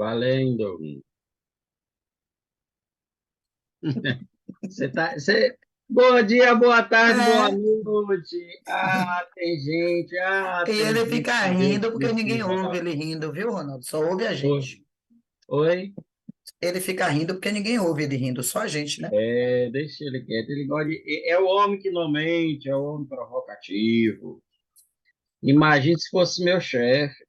Valendo. Você... Bom dia, boa tarde, boa É, noite. Ah, tem gente, e ele fica tem gente rindo que porque ninguém precisa. ouve ele rindo, viu, Ronaldo? Só ouve a Oi, gente. oi. Ele fica rindo porque ninguém ouve ele rindo, só a gente, né? Deixa ele quieto. Ele gosta é o homem que não mente, é o homem provocativo. Imagine se fosse meu chefe.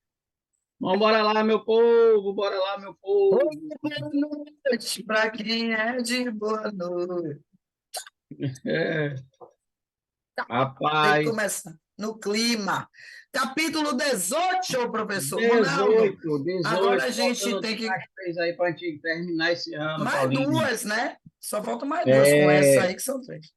Vamos, bora lá, meu povo, bora lá, meu Oi, povo. boa noite, pra quem é de boa noite. É, Tem que rapaz, começar no clima. Capítulo 18, professor Ronaldo. 18, Agora 18, a gente faltando tem que. mais 3 aí para a gente terminar esse ano, Mais Paulinho. duas, né? Só faltam mais duas com essa É, aí, que são três.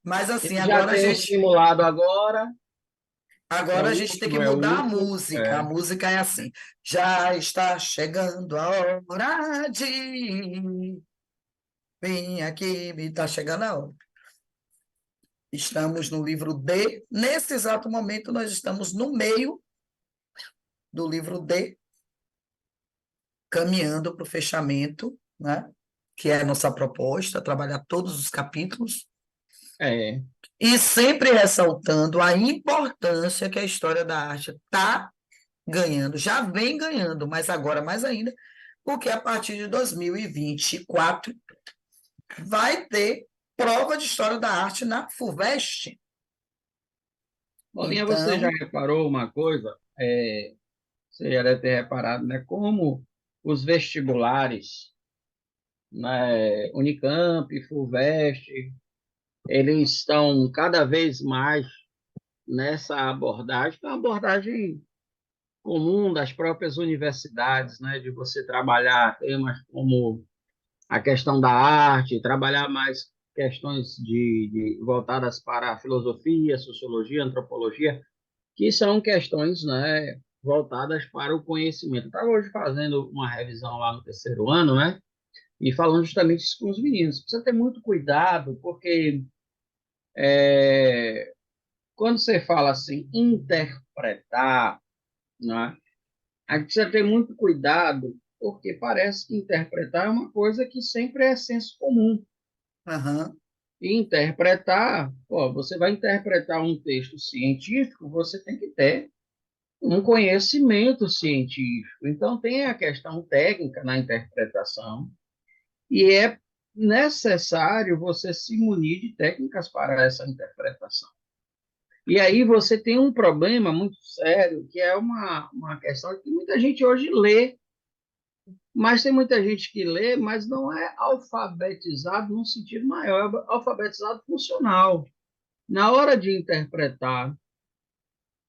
Mas assim, ele já tem o simulado agora, que é agora o a gente tem que último, é o mudar a último. música. A música é assim: já está chegando a hora de vem aqui, está chegando a hora. Estamos no livro D. Nesse exato momento, nós estamos no meio do livro D, caminhando para o fechamento, né? Que é a nossa proposta, trabalhar todos os capítulos, É, e sempre ressaltando a importância que a história da arte está ganhando, já vem ganhando, mas agora mais ainda, porque a partir de 2024 vai ter prova de história da arte na FUVEST. Paulinha, você já Então, reparou uma coisa? Você já deve ter reparado, né? Como os vestibulares, né, Unicamp, FUVEST, eles estão cada vez mais nessa abordagem, que é uma abordagem comum das próprias universidades, né, de você trabalhar temas como a questão da arte, trabalhar mais questões voltadas para a filosofia, sociologia, antropologia, que são questões, né, voltadas para o conhecimento. Estava hoje fazendo uma revisão lá no terceiro ano, né, e falando justamente isso com os meninos. Precisa ter muito cuidado, porque quando você fala assim, interpretar, né, a gente precisa ter muito cuidado, porque parece que interpretar é uma coisa que sempre é senso comum. aham, E interpretar, pô, você vai interpretar um texto científico, você tem que ter um conhecimento científico. Então, tem a questão técnica na interpretação, e é necessário você se munir de técnicas para essa interpretação. E aí você tem um problema muito sério, que é uma questão que muita gente hoje lê. Mas tem muita gente que lê, mas não é alfabetizado num sentido maior, é alfabetizado funcional. Na hora de interpretar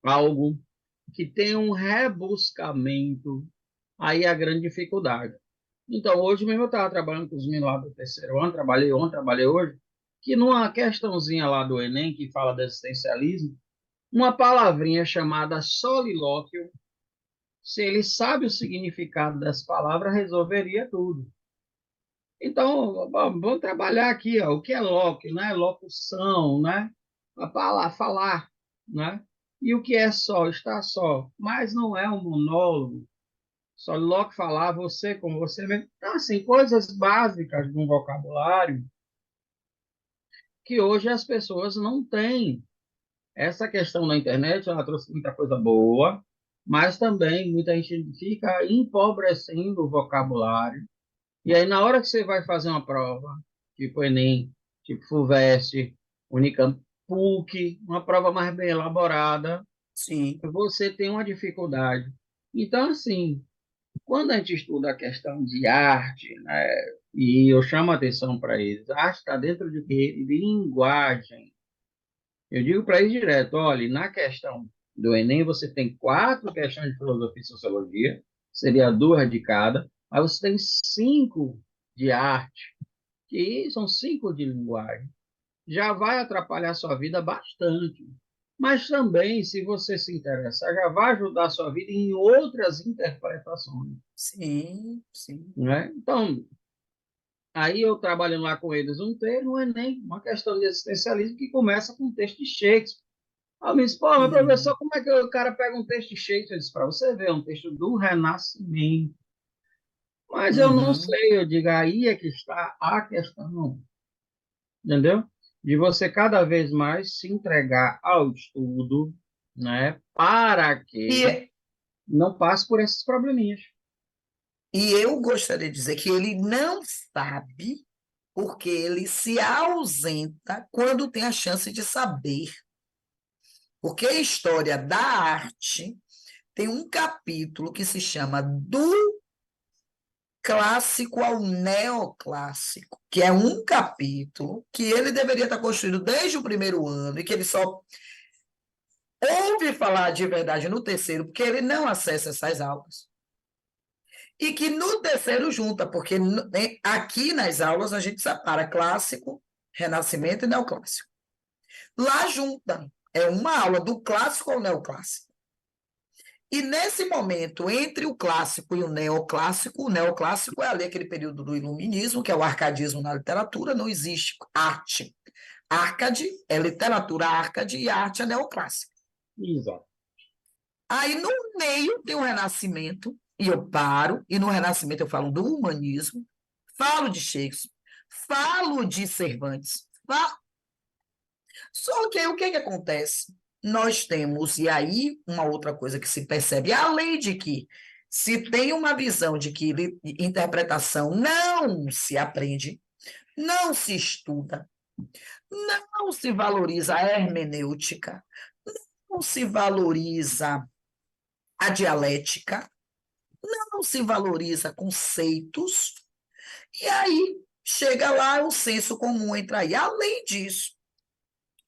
algo que tem um rebuscamento, aí é a grande dificuldade. Então, hoje mesmo eu estava trabalhando com os meninos lá do terceiro ano, trabalhei ontem, trabalhei hoje, que numa questãozinha lá do Enem, que fala de existencialismo, uma palavrinha chamada solilóquio, se ele sabe o significado das palavras, resolveria tudo. Então, vamos trabalhar aqui, ó, o que é loque, né? Locução, né? Falar, né? E o que é só, está só, mas não é um monólogo. Só loque falar você com você mesmo. Então, assim, coisas básicas de um vocabulário que hoje as pessoas não têm. Essa questão na internet, ela trouxe muita coisa boa, mas também muita gente fica empobrecendo o vocabulário. E aí, na hora que você vai fazer uma prova, tipo Enem, tipo FUVEST, Unicamp, PUC, uma prova mais bem elaborada, sim. você tem uma dificuldade. Então, assim, quando a gente estuda a questão de arte, né, e eu chamo a atenção para eles, a arte está dentro de quê? Linguagem. Eu digo para eles direto, olha, na questão do Enem, você tem 4 questões de filosofia e sociologia, seria 2 de cada, mas você tem 5 de arte, que são 5 de linguagem. Já vai atrapalhar a sua vida bastante. Mas também, se você se interessar, já vai ajudar a sua vida em outras interpretações. Sim, sim. Né? Então, aí eu trabalhando lá com eles um texto, não é nem uma questão de existencialismo que começa com um texto de Shakespeare. Aí eu me disse, pô, mas Sim. professor, como é que o cara pega um texto de Shakespeare? Eu disse, para você ver, é um texto do Renascimento. Mas eu não Uhum. sei, eu digo, aí é que está a questão, entendeu? De você cada vez mais se entregar ao estudo, né? Para que E, não passe por esses probleminhas. e eu gostaria de dizer que ele não sabe porque ele se ausenta quando tem a chance de saber. Porque a história da arte tem um capítulo que se chama Do Clássico ao Neoclássico, que é um capítulo que ele deveria estar construído desde o primeiro ano e que ele só ouve falar de verdade no terceiro, porque ele não acessa essas aulas. E que no terceiro junta, porque aqui nas aulas a gente separa clássico, renascimento e neoclássico. Lá junta. É uma aula do clássico ao neoclássico. E nesse momento, entre o clássico e o neoclássico é ali aquele período do iluminismo, que é o arcadismo na literatura, não existe arte. Arcade é literatura arcade e arte é neoclássica. Exato. Aí no meio tem o Renascimento, e eu paro, e no Renascimento eu falo do humanismo, falo de Shakespeare, falo de Cervantes, só que aí o que acontece? Nós temos, e aí uma outra coisa que se percebe, além de que se tem uma visão de que interpretação não se aprende, não se estuda, não se valoriza a hermenêutica, não se valoriza a dialética, não se valoriza conceitos, e aí chega lá o senso comum entra aí. Além disso,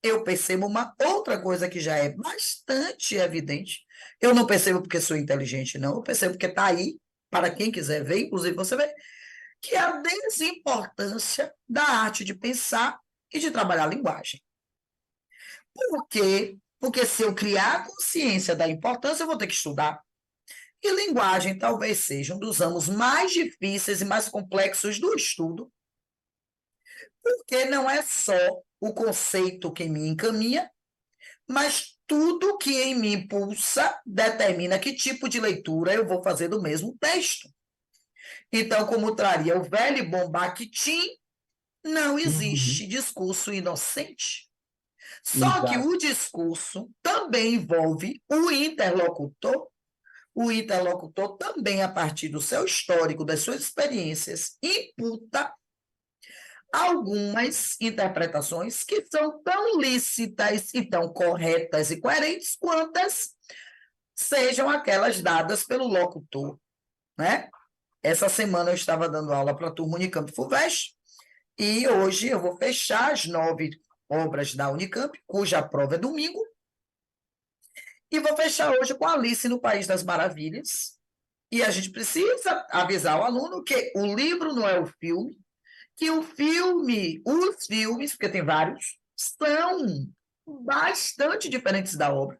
eu percebo uma outra coisa que já é bastante evidente. Eu não percebo porque sou inteligente, não. Eu percebo porque está aí, para quem quiser ver, inclusive você vê, que é a desimportância da arte de pensar e de trabalhar a linguagem. Por quê? Porque se eu criar a consciência da importância, eu vou ter que estudar. E linguagem talvez seja um dos ramos mais difíceis e mais complexos do estudo, porque não é só o conceito que me encaminha, mas tudo que em mim impulsa determina que tipo de leitura eu vou fazer do mesmo texto. Então, como traria o velho e bom Bakhtin, não Uhum. existe discurso inocente. Só que Exato. o discurso também envolve o interlocutor também, a partir do seu histórico, das suas experiências, imputa algumas interpretações que são tão lícitas e tão corretas e coerentes quantas sejam aquelas dadas pelo locutor, né? Essa semana eu estava dando aula para a turma Unicamp FUVEST e hoje eu vou fechar as 9 obras da Unicamp, cuja prova é domingo, e vou fechar hoje com Alice no País das Maravilhas. E a gente precisa avisar o aluno que o livro não é o filme, que os filmes, porque tem vários, são bastante diferentes da obra.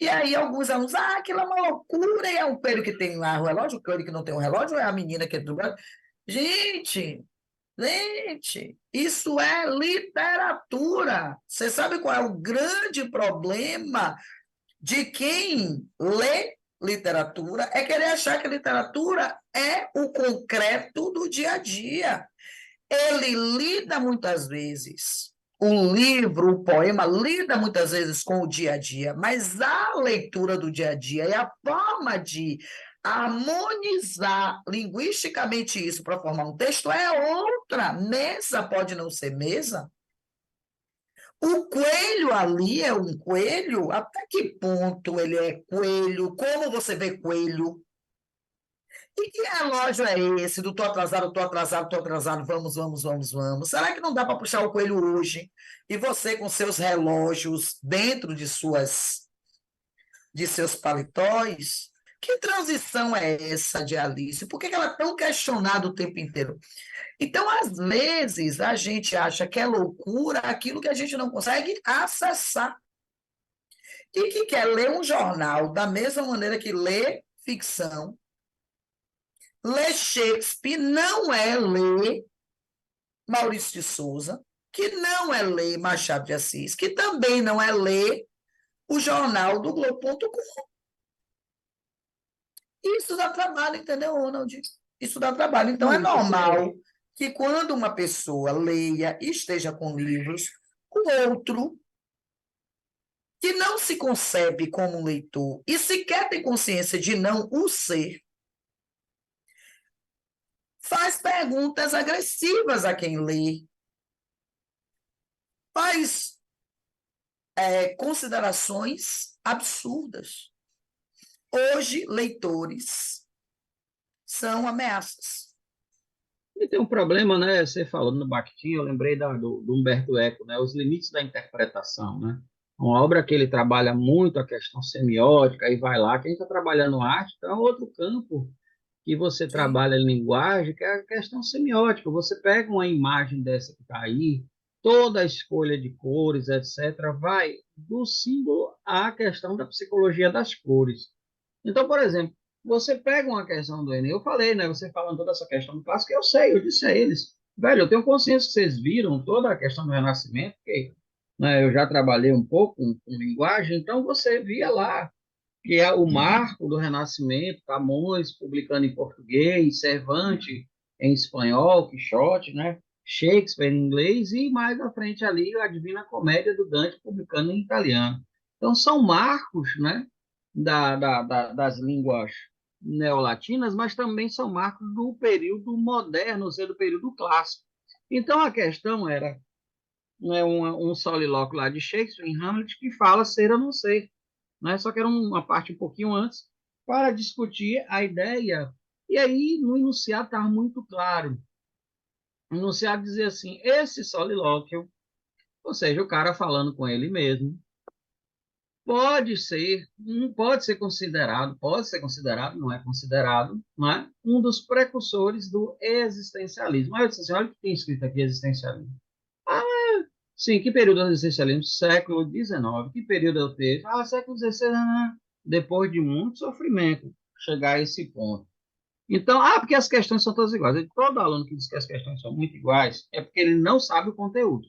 E aí alguns alunos, aquilo é uma loucura, e é um coelho que tem um relógio, o coelho que não tem um relógio, ou é a menina que é do branco. Gente, gente, isso é literatura. Você sabe qual é o grande problema de quem lê literatura? É querer achar que a literatura é o concreto do dia a dia. Ele lida muitas vezes, o livro, o poema, lida muitas vezes com o dia a dia, mas a leitura do dia a dia e a forma de harmonizar linguisticamente isso para formar um texto é outra. Mesa pode não ser mesa. O coelho ali é um coelho? Até que ponto ele é coelho? Como você vê coelho? E que relógio é esse do tô atrasado, vamos, vamos, vamos, vamos? Será que não dá para puxar o coelho hoje? E você com seus relógios dentro de seus paletós? Que transição é essa de Alice? Por que ela é tão questionada o tempo inteiro? Então, às vezes, a gente acha que é loucura aquilo que a gente não consegue acessar. E que quer ler um jornal da mesma maneira que lê ficção. Ler Shakespeare não é ler Maurício de Souza, que não é ler Machado de Assis, que também não é ler o jornal do Globo.com. Isso dá trabalho, entendeu, Ronald? Isso dá trabalho. Então, é Não, normal que quando uma pessoa leia e esteja com livros, o outro que não se concebe como um leitor e sequer tem consciência de não o ser, faz perguntas agressivas a quem lê, faz considerações absurdas. Hoje, leitores são ameaças. e tem um problema, né? Você falando no Bakhtin, eu lembrei do Humberto Eco, né? Os limites da interpretação, né? Uma obra que ele trabalha muito a questão semiótica, e vai lá, quem está trabalhando arte, então é outro campo que você Sim. trabalha em linguagem, que é a questão semiótica. Você pega uma imagem dessa que está aí, toda a escolha de cores, etc., vai do símbolo à questão da psicologia das cores. Então, por exemplo, você pega uma questão do Enem, eu falei, né? Você falando toda essa questão do clássico, eu sei, eu disse a eles, velho, eu tenho consciência que vocês viram toda a questão do Renascimento, porque, né, eu já trabalhei um pouco com linguagem, então você via lá que é o marco do Renascimento, Camões publicando em português, Cervantes em espanhol, Quixote, né? Shakespeare em inglês e mais à frente ali a Divina Comédia do Dante publicando em italiano. Então são marcos, né, das línguas neolatinas, mas também são marcos do período moderno, ou seja, do período clássico. Então a questão era, né, um solilóquio lá de Shakespeare em Hamlet que fala ser ou não ser, né? Só que era uma parte um pouquinho antes, para discutir a ideia. E aí, no enunciado estava muito claro. O enunciado dizia assim: esse solilóquio, ou seja, o cara falando com ele mesmo, pode ser considerado, não é considerado, não é? Um dos precursores do existencialismo. Aí eu disse assim: olha o que tem escrito aqui, existencialismo. Ah, sim, que período do existencialismo? Século XIX. Que período eu teve? Ah, século XVI, depois de muito sofrimento, chegar a esse ponto. Então, porque as questões são todas iguais. Todo aluno que diz que as questões são muito iguais é porque ele não sabe o conteúdo.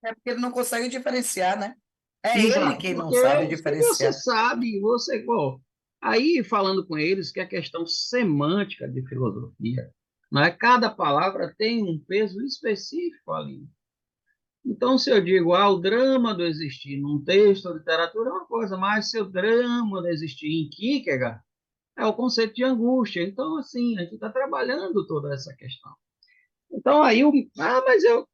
É porque ele não consegue diferenciar, né? É ele Exato, quem não porque sabe se você diferenciar. sabe, você. Bom, aí, falando com eles, que a questão semântica de filosofia, não é? Cada palavra tem um peso específico ali. Então, se eu digo, o drama do existir num texto ou literatura é uma coisa, mas se o drama do existir em Kierkegaard é o conceito de angústia. Então, assim, a gente está trabalhando toda essa questão. Então, aí, mas eu.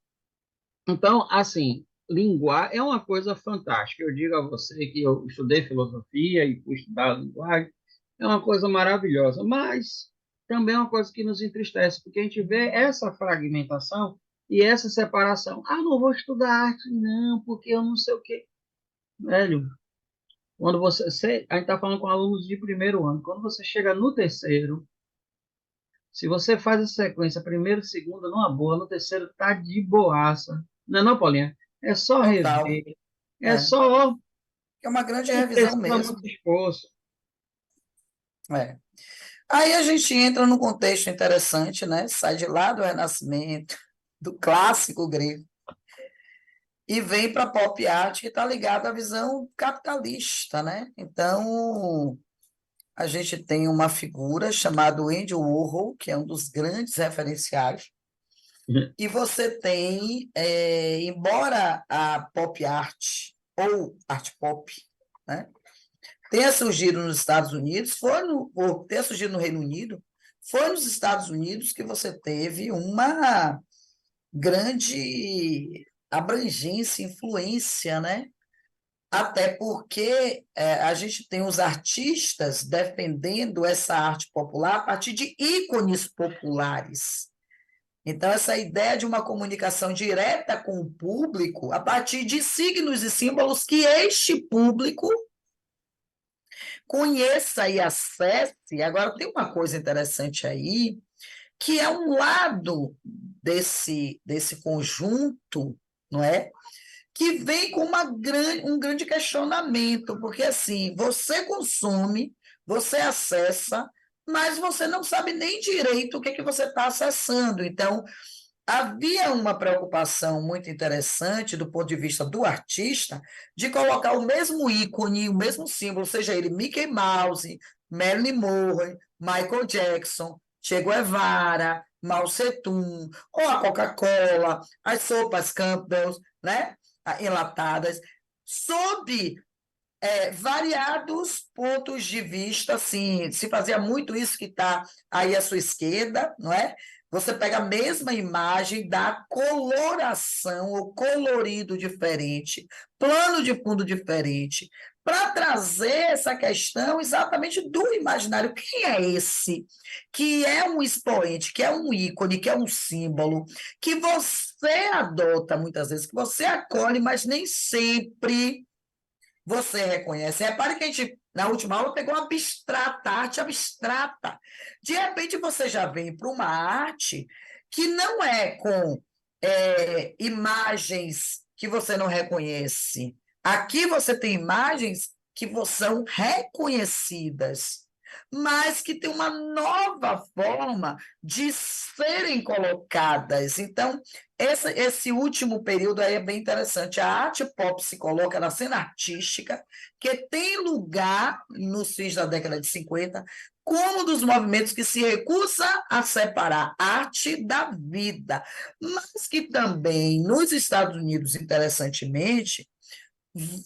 Então, assim, linguagem é uma coisa fantástica. Eu digo a você que eu estudei filosofia e fui estudar linguagem, é uma coisa maravilhosa, mas também é uma coisa que nos entristece, porque a gente vê essa fragmentação e essa separação. Ah, não vou estudar arte, não, porque eu não sei o quê. Velho, quando a gente está falando com alunos de primeiro ano, quando você chega no terceiro, se você faz a sequência primeiro, segundo, numa boa, no terceiro tá de boaça. Não é não, Paulinha? É só Total. rever, é É. só É uma grande não revisão precisa mesmo. muito esforço. É. Aí a gente entra num contexto interessante, né? Sai de lá do Renascimento, do clássico grego, e vem para a pop art, que está ligada à visão capitalista, né? Então, a gente tem uma figura chamada Andy Warhol, que é um dos grandes referenciais, e você tem, embora a pop art, ou art pop, né, tenha surgido nos Estados Unidos, ou tenha surgido no Reino Unido, foi nos Estados Unidos que você teve uma grande abrangência, influência, né? Até porque a gente tem os artistas defendendo essa arte popular a partir de ícones populares. Então, essa ideia de uma comunicação direta com o público, a partir de signos e símbolos que este público conheça e acesse. Agora, tem uma coisa interessante aí, que é um lado desse conjunto, não é? Que vem com um grande questionamento, porque assim, você consome, você acessa, mas você não sabe nem direito o que você está acessando. Então, havia uma preocupação muito interessante do ponto de vista do artista de colocar o mesmo ícone, o mesmo símbolo, seja ele Mickey Mouse, Marilyn Monroe, Michael Jackson, Che Guevara, Mao Tse-tung, ou a Coca-Cola, as sopas Campbell's, né? Enlatadas, sob variados pontos de vista, assim, se fazia muito isso que está aí à sua esquerda, não é? Você pega a mesma imagem, dá coloração ou colorido diferente, plano de fundo diferente, para trazer essa questão exatamente do imaginário. Quem é esse que é um expoente, que é um ícone, que é um símbolo, que você adota muitas vezes, que você acolhe, mas nem sempre você reconhece. Repare que a gente, na última aula, pegou abstrata, arte abstrata. De repente, você já vem para uma arte que não é com imagens que você não reconhece. Aqui você tem imagens que são reconhecidas, mas que tem uma nova forma de serem colocadas. Então, esse último período aí é bem interessante. A arte pop se coloca na cena artística, que tem lugar nos fins da década de 50, como um dos movimentos que se recusa a separar arte da vida, mas que também, nos Estados Unidos, interessantemente,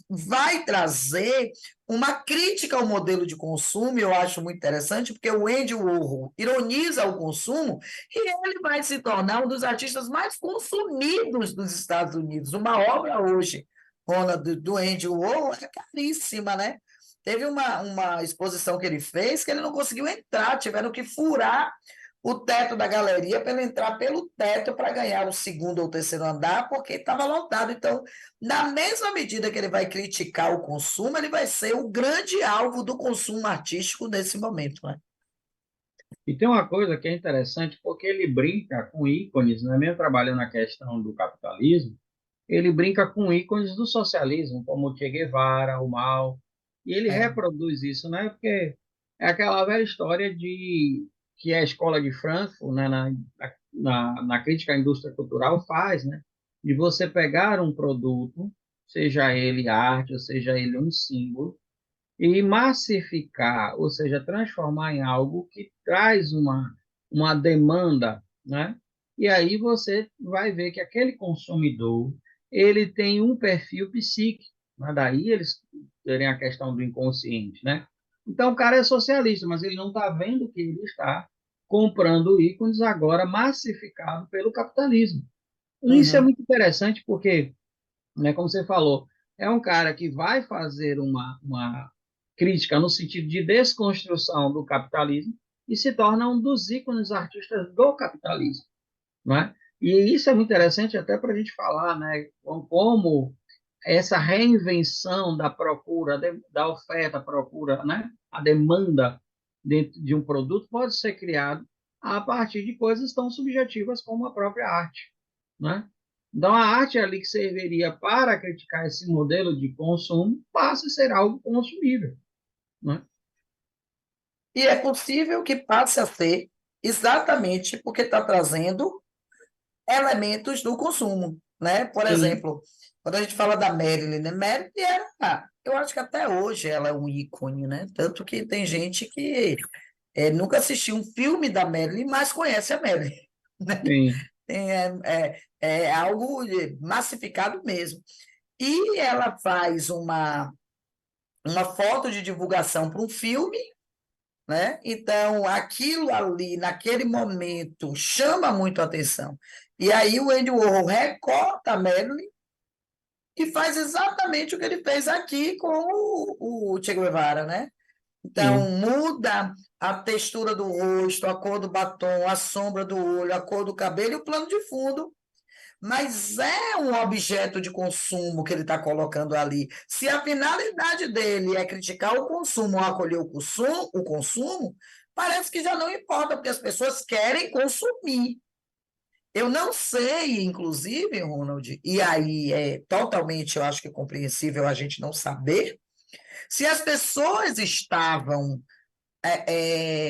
vai trazer uma crítica ao modelo de consumo, eu acho muito interessante, porque o Andy Warhol ironiza o consumo e ele vai se tornar um dos artistas mais consumidos dos Estados Unidos. Uma obra hoje, Ronald, do Andy Warhol é caríssima, né? Teve uma exposição que ele fez que ele não conseguiu entrar, tiveram que furar o teto da galeria para ele entrar pelo teto para ganhar o segundo ou terceiro andar, porque estava lotado. Então, na mesma medida que ele vai criticar o consumo, ele vai ser o grande alvo do consumo artístico nesse momento, né? E tem uma coisa que é interessante, porque ele brinca com ícones, né? Mesmo trabalhando na questão do capitalismo, ele brinca com ícones do socialismo, como o Che Guevara, o Mao, e ele É. reproduz isso, né? Porque é aquela velha história de que a escola de Frankfurt, né, na crítica à indústria cultural faz, né? De você pegar um produto, seja ele arte, ou seja ele um símbolo, e massificar, ou seja, transformar em algo que traz uma demanda, né? E aí você vai ver que aquele consumidor, ele tem um perfil psíquico, né? Daí eles terem a questão do inconsciente, né? Então o cara é socialista, mas ele não está vendo que ele está comprando ícones agora massificado pelo capitalismo. E isso é Uhum, muito interessante porque, né, como você falou, é um cara que vai fazer uma crítica no sentido de desconstrução do capitalismo e se torna um dos ícones artistas do capitalismo, não é? E isso é muito interessante até para a gente falar, né, como essa reinvenção da procura, da oferta, procura, né, a demanda dentro de um produto pode ser criado a partir de coisas tão subjetivas como a própria arte, né? Então, a arte ali que serviria para criticar esse modelo de consumo passa a ser algo consumível, né? e é possível que passe a ser exatamente porque está trazendo elementos do consumo, né? Por Sim, exemplo, quando a gente fala da Marilyn, né? Marilyn era, eu acho que até hoje ela é um ícone, né? Tanto que tem gente que nunca assistiu um filme da Marilyn, mas conhece a Marilyn, né? sim, É algo massificado mesmo. E ela faz uma foto de divulgação para um filme, né? Então, aquilo ali, naquele momento, chama muito a atenção. E aí o Andy Warhol recorta a Marilyn e faz exatamente o que ele fez aqui com o Che Guevara, né? Então, sim. muda a textura do rosto, a cor do batom, a sombra do olho, a cor do cabelo e o plano de fundo, mas é um objeto de consumo que ele está colocando ali. Se a finalidade dele é criticar o consumo ou acolher o consumo, parece que já não importa, porque as pessoas querem consumir. Eu não sei, inclusive, Ronald, e aí é totalmente, eu acho que compreensível a gente não saber, se as pessoas estavam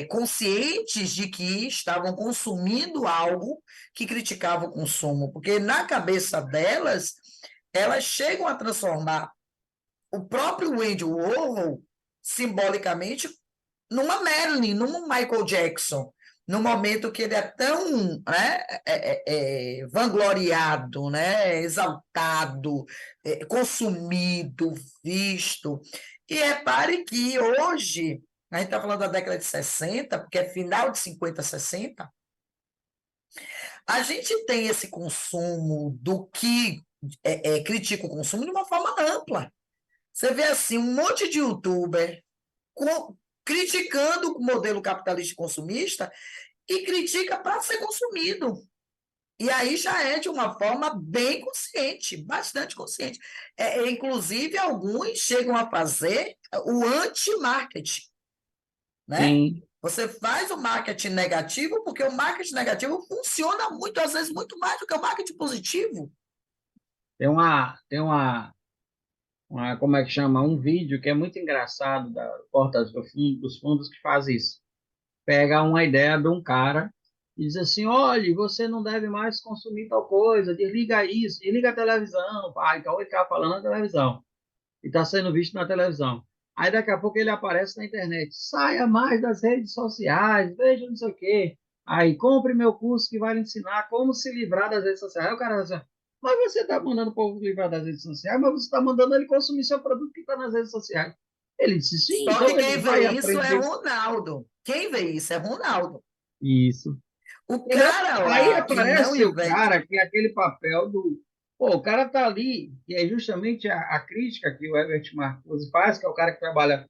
conscientes de que estavam consumindo algo que criticava o consumo, porque na cabeça delas, elas chegam a transformar o próprio Andy Warhol simbolicamente numa Marilyn, num Michael Jackson. no momento que ele é tão, né, vangloriado, né, exaltado, consumido, visto. E repare que hoje, a gente está falando da década de 60, porque é final de 50, 60, a gente tem esse consumo do que critica o consumo de uma forma ampla. Você vê assim, um monte de youtuber criticando o modelo capitalista e consumista e critica para ser consumido. E aí já é de uma forma bem consciente, bastante consciente. Inclusive, alguns chegam a fazer o anti-marketing, né? Sim, Você faz o marketing negativo, porque o marketing negativo funciona muito, às vezes, muito mais do que o marketing positivo. como é que chama? Um vídeo que é muito engraçado da Porta dos Fundos que faz isso. Pega uma ideia de um cara e diz assim: olha, você não deve mais consumir tal coisa, desliga isso, desliga a televisão. Então ele está falando na televisão e está sendo visto na televisão. Aí daqui a pouco ele aparece na internet: saia mais das redes sociais, veja não sei o quê. Aí compre meu curso que vai lhe ensinar como se livrar das redes sociais. Aí o cara diz assim: mas você está mandando o povo livrar das redes sociais, mas você está mandando ele consumir seu produto que está nas redes sociais. Ele disse: sim, Só que então quem ele vê vai isso é aprender Ronaldo. Quem vê isso é Ronaldo. isso. O Entendeu? cara Aí lá que não aparece o investe. cara que é aquele papel do. Pô, o cara tá ali, que é justamente a crítica que o Herbert Marcuse faz, que é o cara que trabalha,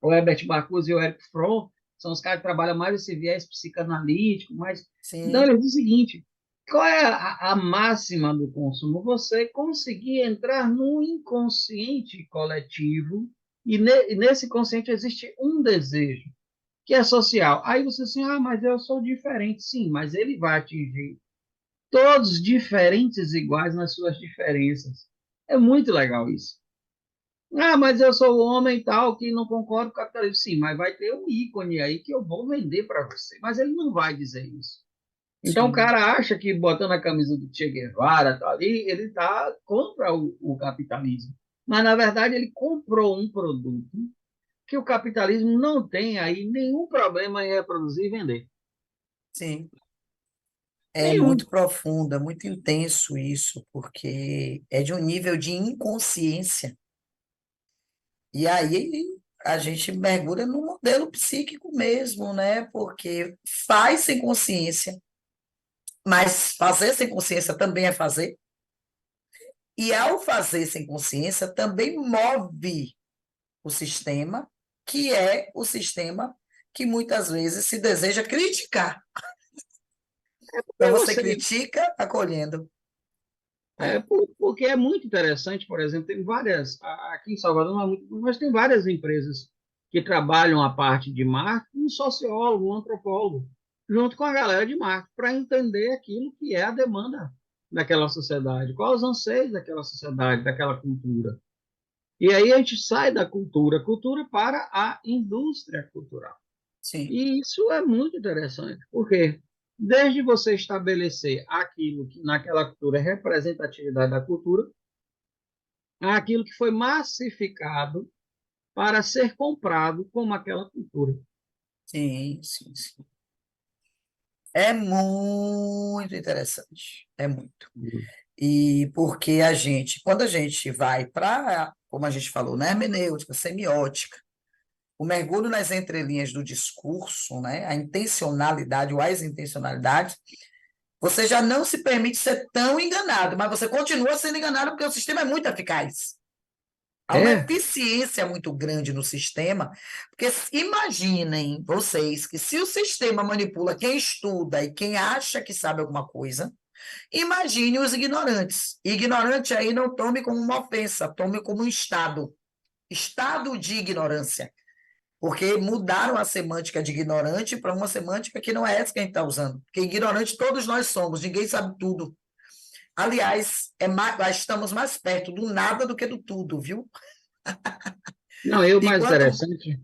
o Herbert Marcuse e o Eric Fromm, são os caras que trabalham mais esse viés psicanalítico, mas. Então, Sim, ele diz o seguinte: qual é a máxima do consumo? Você conseguir entrar no inconsciente coletivo, e nesse consciente existe um desejo que é social. Aí você assim, mas eu sou diferente. Sim, mas ele vai atingir todos diferentes iguais nas suas diferenças. É muito legal isso. Mas eu sou o homem tal que não concordo com o capitalismo. Sim, mas vai ter um ícone aí que eu vou vender para você. Mas ele não vai dizer isso. Então o sim, cara acha que botando a camisa do Che Guevara tá ali, ele está contra o capitalismo. Mas na verdade ele comprou um produto que o capitalismo não tem aí nenhum problema em reproduzir e vender. sim. É Nenhum. muito profundo, é muito intenso isso, porque é de um nível de inconsciência. E aí a gente mergulha no modelo psíquico mesmo, né? Porque faz sem consciência, mas fazer sem consciência também é fazer. E ao fazer sem consciência, também move o sistema, que é o sistema que muitas vezes se deseja criticar. Então E você você, critica acolhendo. porque é muito interessante, por exemplo, tem várias, aqui em Salvador não é muito, mas tem várias empresas que trabalham a parte de marketing, um sociólogo, um antropólogo, junto com a galera de marketing, para entender aquilo que é a demanda daquela sociedade, quais os anseios daquela sociedade, daquela cultura. E aí a gente sai da cultura para a indústria cultural. Sim, E isso é muito interessante, porque desde você estabelecer aquilo que naquela cultura é representatividade da cultura, aquilo que foi massificado para ser comprado como aquela cultura. sim, sim, sim. É muito interessante, é muito. E porque quando a gente vai para, como a gente falou, né, hermenêutica, semiótica, o mergulho nas entrelinhas do discurso, né, a intencionalidade ou as intencionalidades, você já não se permite ser tão enganado, mas você continua sendo enganado porque o sistema é muito eficaz. Há uma É, eficiência muito grande no sistema, porque imaginem vocês que se o sistema manipula quem estuda e quem acha que sabe alguma coisa, imagine os ignorantes. Ignorante aí não tome como uma ofensa, tome como um estado. Estado de ignorância. Porque mudaram a semântica de ignorante para uma semântica que não é essa que a gente está usando. Porque ignorante todos nós somos, ninguém sabe tudo. Aliás, estamos mais perto do nada do que do tudo, viu? não, e o E mais quanto. interessante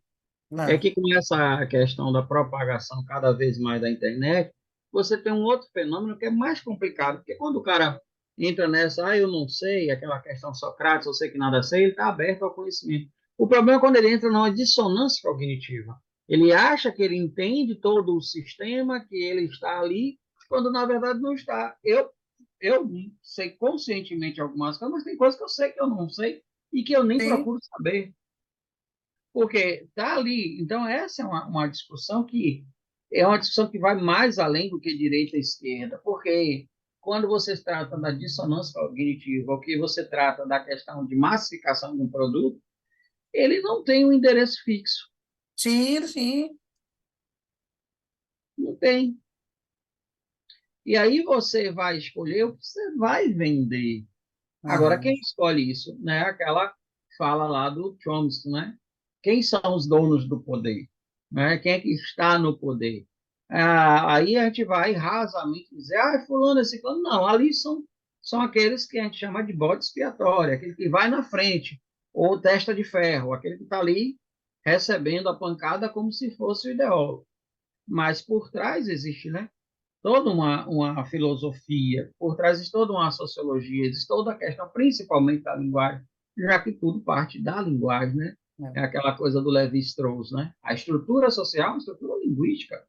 é Não, que com essa questão da propagação cada vez mais da internet, você tem um outro fenômeno que é mais complicado, porque quando o cara entra nessa, eu não sei, aquela questão Sócrates, eu sei que nada sei, ele está aberto ao conhecimento. O problema é quando ele entra numa dissonância cognitiva. Ele acha que ele entende todo o sistema, que ele está ali, quando na verdade não está. Eu sei conscientemente algumas coisas, mas tem coisas que eu sei que eu não sei e que eu nem Sim, procuro saber, porque está ali. Então, essa é uma discussão que é uma discussão que vai mais além do que direita e esquerda, porque quando você trata da dissonância cognitiva, ou que você trata da questão de massificação de um produto, ele não tem um endereço fixo. sim, sim. Não tem. E aí você vai escolher o que você vai vender. Agora, Aham. quem escolhe isso? Né? Aquela fala lá do Chomsky, né? Quem são os donos do poder? Né? Quem é que está no poder? Aí a gente vai rasamente dizer, fulano, esse fulano. Não, ali são aqueles que a gente chama de bode expiatório, aquele que vai na frente, ou testa de ferro, aquele que está ali recebendo a pancada como se fosse o ideólogo. Mas por trás existe, né? Toda uma filosofia, por trás de toda uma sociologia, existe toda a questão, principalmente da linguagem, já que tudo parte da linguagem, né? É É. aquela coisa do Levi-Strauss, né? A estrutura social, a estrutura linguística.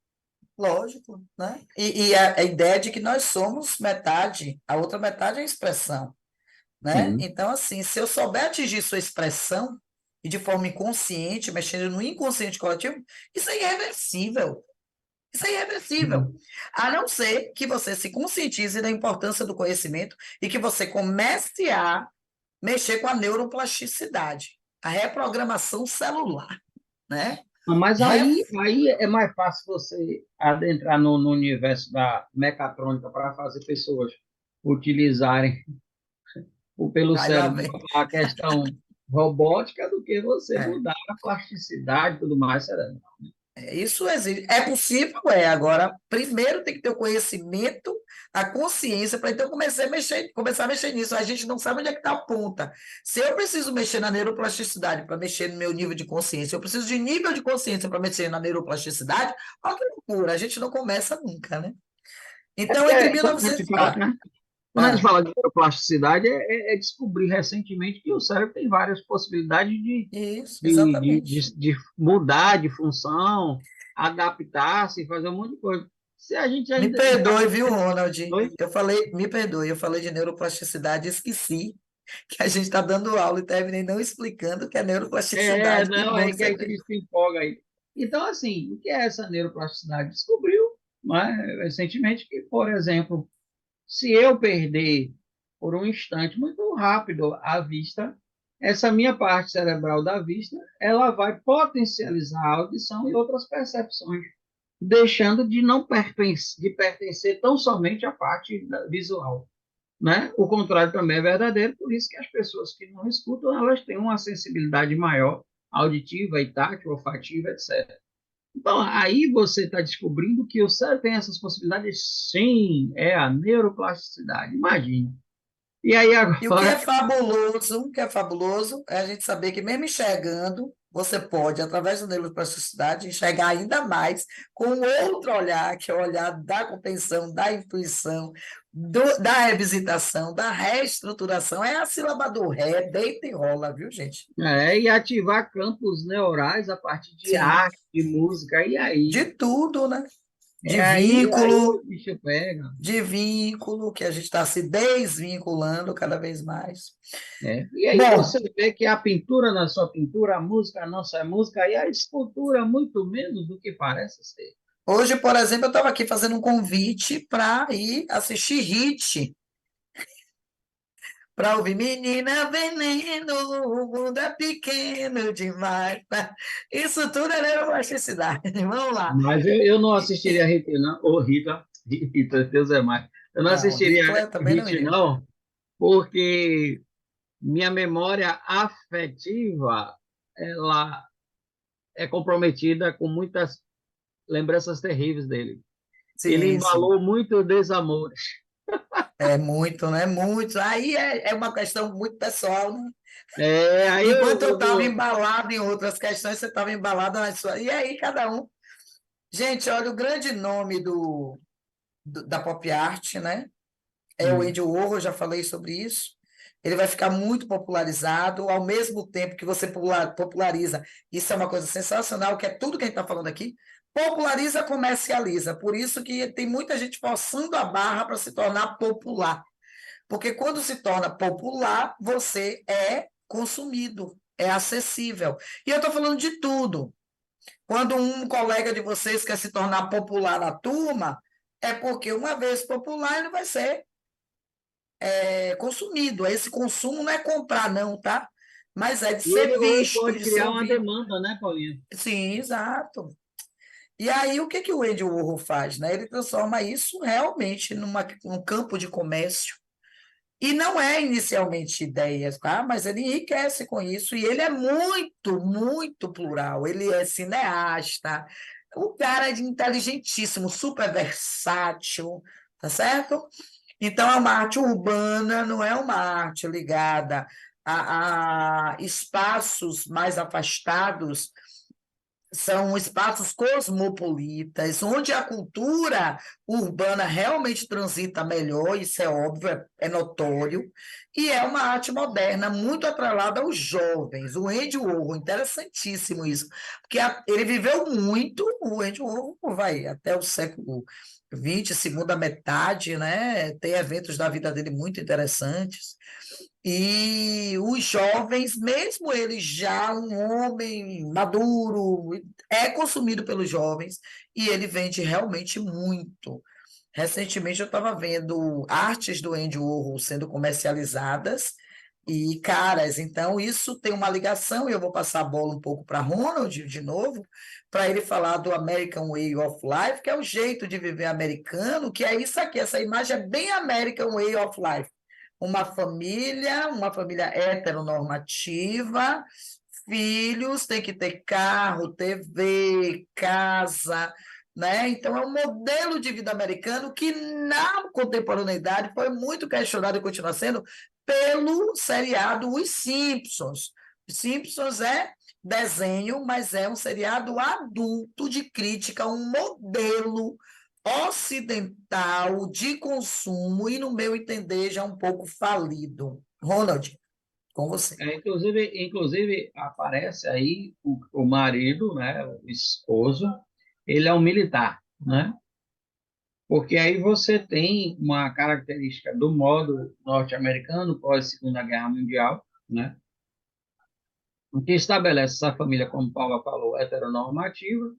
Lógico, né? E a ideia de que nós somos metade, a outra metade é a expressão, né? Sim. Então, assim, se eu souber atingir sua expressão e de forma inconsciente, mexendo no inconsciente coletivo, isso é irreversível. Isso é irreversível. A não ser que você se conscientize da importância do conhecimento e que você comece a mexer com a neuroplasticidade, a reprogramação celular, né? Mas Re- aí é mais fácil você adentrar no universo da mecatrônica para fazer pessoas utilizarem pelo Aí lá cérebro vem. a questão robótica do que você É. mudar a plasticidade e tudo mais cerebral. Isso existe. É possível, é. Agora, primeiro tem que ter o conhecimento, a consciência, para então começar a mexer nisso. A gente não sabe onde é que está a ponta. Se eu preciso mexer na neuroplasticidade para mexer no meu nível de consciência, eu preciso de nível de consciência para mexer na neuroplasticidade, olha que loucura, a gente não começa nunca, né? É Então, entre porque quando a gente 1900. fala, né? Quando a gente Ah, fala de neuroplasticidade, é descobrir recentemente que o cérebro tem várias possibilidades isso, exatamente. de mudar de função, adaptar-se, fazer um monte de coisa. Se a gente Me ainda está. perdoe, viu, Ronald? Me perdoe, eu falei de neuroplasticidade e esqueci que a gente está dando aula e terminei não explicando o que é neuroplasticidade. Que Não, bom é que que você a fez. gente se empolga aí. Então, assim, o que é essa neuroplasticidade? Descobriu, né, recentemente que, por exemplo, se eu perder por um instante muito rápido a vista, essa minha parte cerebral da vista, ela vai potencializar a audição e outras percepções, deixando de não pertencer tão somente à parte visual, né? O contrário também é verdadeiro, por isso que as pessoas que não escutam, elas têm uma sensibilidade maior auditiva e tátil, olfativa, etc. Então, aí você está descobrindo que o cérebro tem essas possibilidades. Sim, é a neuroplasticidade. Imagine. E aí E agora, o que é fabuloso é a gente saber que mesmo enxergando, você pode, através da neuroplasticidade, enxergar ainda mais com outro olhar, que é o olhar da compreensão, da intuição, da revisitação, da reestruturação. É a sílaba do ré, deita e rola, viu, gente? e ativar campos neurais a partir de Sim, arte, de música, e aí? de tudo, né? De Aí vínculo, o bicho pega. de vínculo, que a gente está se desvinculando cada vez mais. E aí Bom, você vê que a pintura não é só pintura, a música não só é música, e a escultura muito menos do que parece ser. hoje, por exemplo, eu estava aqui fazendo um convite para ir assistir Hit, para ouvir Menina Veneno, o mundo é pequeno demais. Isso tudo é neuroplasticidade. Vamos lá. Mas eu não assistiria Hit, não. Ou Rita, Deus é mais. Eu não Não, assistiria Hitler também não Hit, iria. não, porque minha memória afetiva, ela é comprometida com muitas lembranças terríveis dele. Ele Sim, sim. embalou muito desamores. É muito, né? Muito. Aí é uma questão muito pessoal, né? Aí Enquanto eu estava embalado em outras questões, você estava embalado na sua. E aí, cada um. Gente, olha, o grande nome da pop art, né? É o Hum, Andy Warhol, já falei sobre isso. ele vai ficar muito popularizado, ao mesmo tempo que você populariza. Isso é uma coisa sensacional, que é tudo que a gente está falando aqui. Populariza, comercializa. Por isso que tem muita gente forçando a barra para se tornar popular. Porque quando se torna popular, você é consumido, é acessível. E eu estou falando de tudo. Quando um colega de vocês quer se tornar popular na turma, é porque uma vez popular ele vai ser consumido. Esse consumo não é comprar, não, tá? Mas é de E ele ser ou visto, pode de ser criar uma ouvido. demanda, né, Paulinho? Sim, exato. E aí, o que que o Andy Warhol faz, né? Ele transforma isso realmente num campo de comércio. E não é inicialmente ideias, tá? Mas ele enriquece com isso e ele é muito, muito plural. Ele é cineasta, um cara inteligentíssimo, super versátil, tá certo? Então, é uma arte urbana, não é uma arte ligada a espaços mais afastados, são espaços cosmopolitas, onde a cultura urbana realmente transita melhor, isso é óbvio, é notório, e é uma arte moderna muito atrelada aos jovens. O Andy Warhol, interessantíssimo isso, porque ele viveu muito, o Andy Warhol vai até o século XX, segunda metade, né? Tem eventos da vida dele muito interessantes. E os jovens, mesmo ele já um homem maduro, é consumido pelos jovens e ele vende realmente muito. Recentemente eu estava vendo artes do Andy Warhol sendo comercializadas e caras, então isso tem uma ligação, e eu vou passar a bola um pouco para Ronald de novo, para ele falar do American Way of Life, que é o jeito de viver americano, que é isso aqui, essa imagem é bem American Way of Life. Uma família heteronormativa, filhos, tem que ter carro, TV, casa, né? Então, é um modelo de vida americano que, na contemporaneidade, foi muito questionado e continua sendo pelo seriado Os Simpsons. Os Simpsons é desenho, mas é um seriado adulto de crítica a um modelo ocidental de consumo e, no meu entender, já um pouco falido. Ronald, com você. Inclusive aparece aí o marido, né, o esposo, ele é um militar, né? Porque aí você tem uma característica do modo norte-americano pós Segunda Guerra Mundial, né? O que estabelece essa família, como Paula falou, heteronormativa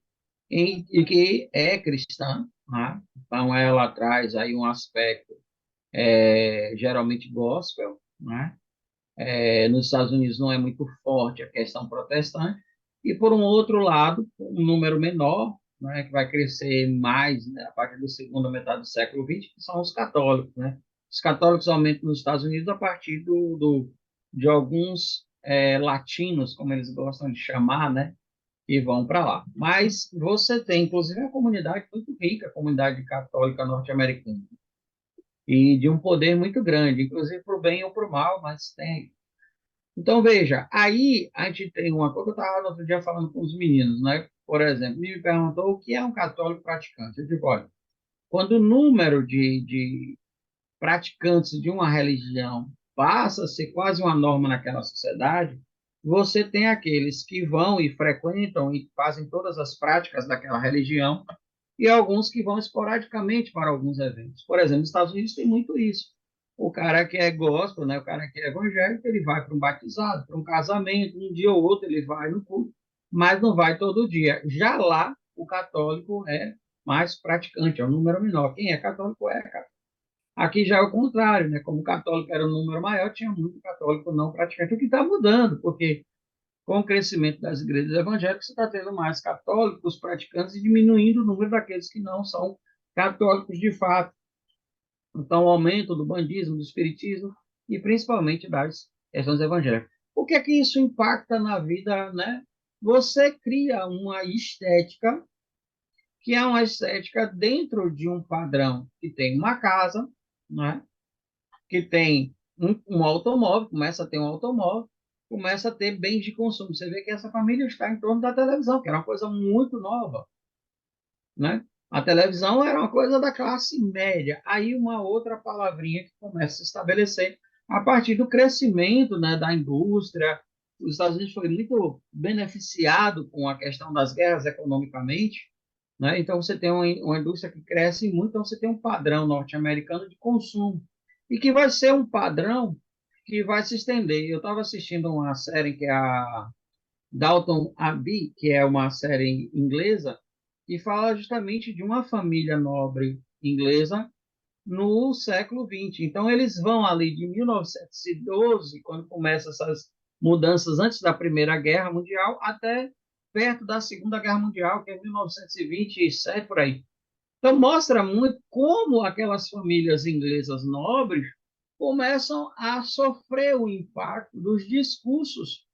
e que é cristã, né? Então ela traz aí um aspecto geralmente gospel, né? Nos Estados Unidos não é muito forte a questão protestante, e por um outro lado, um número menor, né, que vai crescer mais, né, a partir da segunda metade do século XX, que são os católicos, né? Os católicos aumentam nos Estados Unidos a partir de alguns latinos, como eles gostam de chamar, né, que vão para lá. Mas você tem, inclusive, uma comunidade muito rica, a comunidade católica norte-americana, e de um poder muito grande, inclusive para o bem ou para o mal, mas tem. Então, veja, aí a gente tem uma coisa que eu estava no outro dia falando com os meninos, né? Por exemplo, me perguntou o que é um católico praticante. Eu digo, olha, quando o número de praticantes de uma religião passa a ser quase uma norma naquela sociedade, você tem aqueles que vão e frequentam e fazem todas as práticas daquela religião, e alguns que vão esporadicamente para alguns eventos. Por exemplo, nos Estados Unidos tem muito isso. O cara que é gospel, né, o cara que é evangélico, ele vai para um batizado, para um casamento, um dia ou outro ele vai no culto, mas não vai todo dia. Já lá, o católico é mais praticante, é um número menor. Quem é católico é, cara. Aqui já é o contrário, né? Como o católico era um número maior, tinha muito católico não praticante, o que está mudando, porque com o crescimento das igrejas evangélicas, você está tendo mais católicos praticantes e diminuindo o número daqueles que não são católicos de fato. Então, o aumento do bandismo, do espiritismo e principalmente das questões evangélicas. O que é que isso impacta na vida, né? Você cria uma estética que é uma estética dentro de um padrão que tem uma casa, né? Que tem um automóvel, começa a ter um automóvel, começa a ter bens de consumo. Você vê que essa família está em torno da televisão, que era uma coisa muito nova, né? A televisão era uma coisa da classe média. Aí uma outra palavrinha que começa a se estabelecer, a partir do crescimento, né, da indústria. Os Estados Unidos foi muito beneficiado com a questão das guerras economicamente, né? Então você tem uma indústria que cresce muito, então você tem um padrão norte-americano de consumo e que vai ser um padrão que vai se estender. Eu estava assistindo uma série que é a Downton Abbey, que é uma série inglesa, que fala justamente de uma família nobre inglesa no século XX. Então, eles vão ali de 1912, quando começam essas mudanças antes da Primeira Guerra Mundial, até perto da Segunda Guerra Mundial, que é 1927, por aí. Então, mostra muito como aquelas famílias inglesas nobres começam a sofrer o impacto dos discursos,